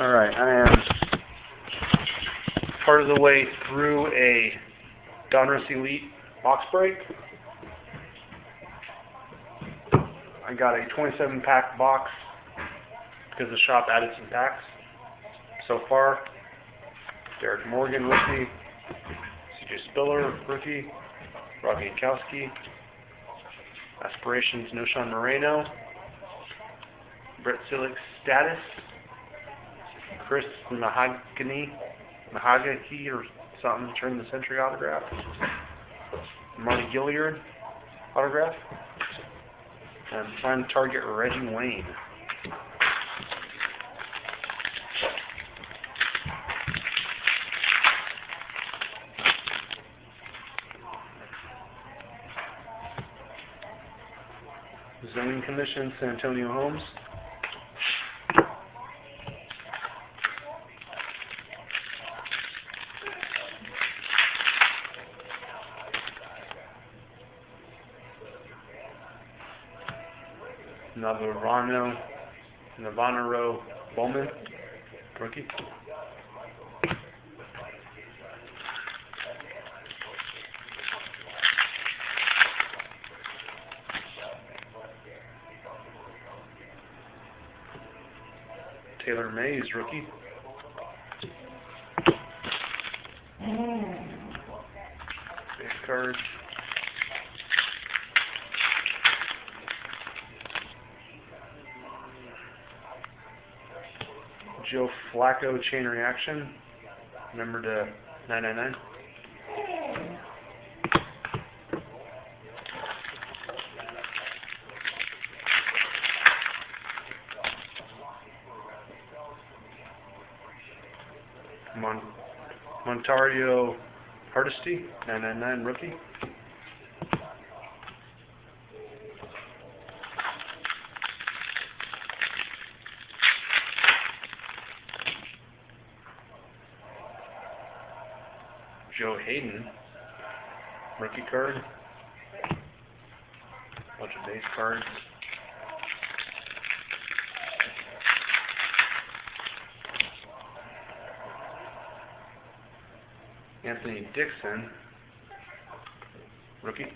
Alright, I am part of the way through a Donruss Elite box break. I got a 27 pack box because the shop added some packs. So far, Derek Morgan, rookie, CJ Spiller, rookie, Robbie Yankowski, Aspirations, Noshan Moreno, Brett Silik, Status, Chris Mahagany or something, turn the century autograph, Marty Gilliard autograph, and prime target Reggie Wayne. Zoning Commission, San Antonio Holmes. Navarro Bowman, rookie. Taylor Mays, rookie. Base card. Joe Flacco, Chain Reaction, number to 999. Montario Hardesty, 999, rookie. Joe Hayden, rookie card. Bunch of base cards. Anthony Dixon, rookie.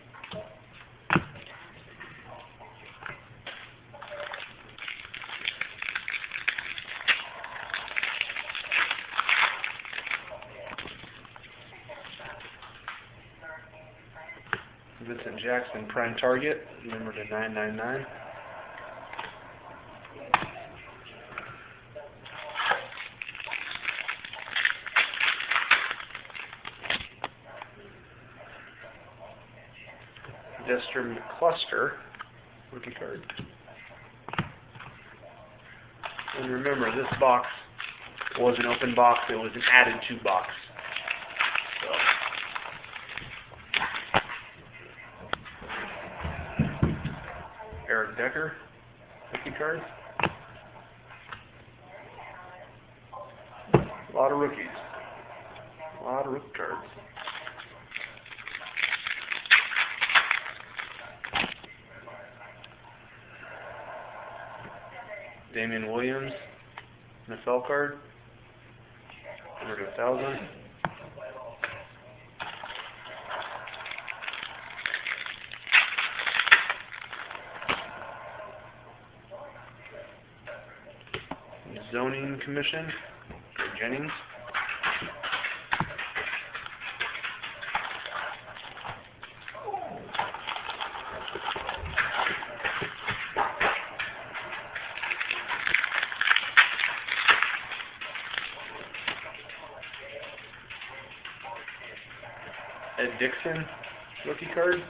Vincent Jackson, prime target, number to 999. Dexter McCluster, rookie card. And remember, this box was an open box, it was an added to box. So. Eric Decker, rookie card. A lot of rookies. A lot of rookie cards. Damian Williams, NFL card, number to 1,000. Zoning Commission, Jennings. Ed Dixon, rookie card.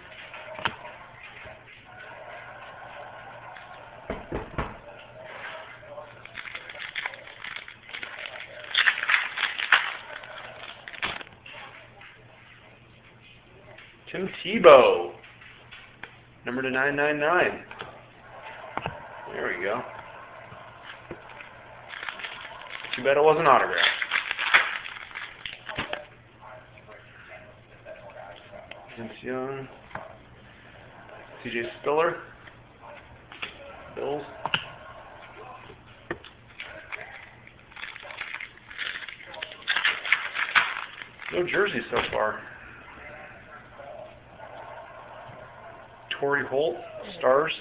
Tim Tebow, number to 999. There we go. Too bad it wasn't autographed. Vince Young, CJ Spiller, Bills. No jerseys so far. Torrey Holt, Stars.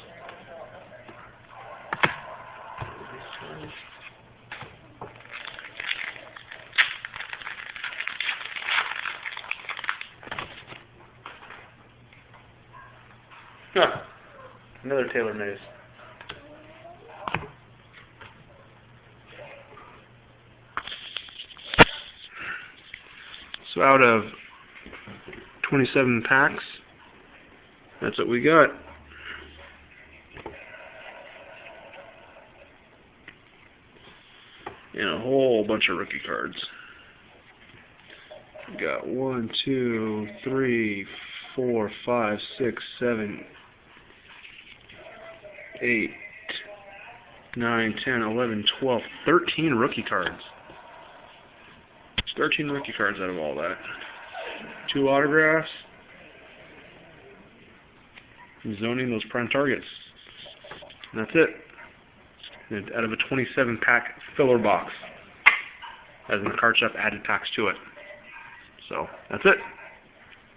Huh. Another Taylor Mays. So out of 27 packs, that's what we got. And a whole bunch of rookie cards. We got 1, 2, 3, 4, 5, 6, 7, 8, 9, 10, 11, 12, 13 rookie cards. 13 rookie cards out of all that. 2 autographs. Zoning those prime targets. And that's it. And out of a 27 pack filler box. As in the card shop added packs to it. So that's it.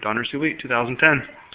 Donruss Elite 2010.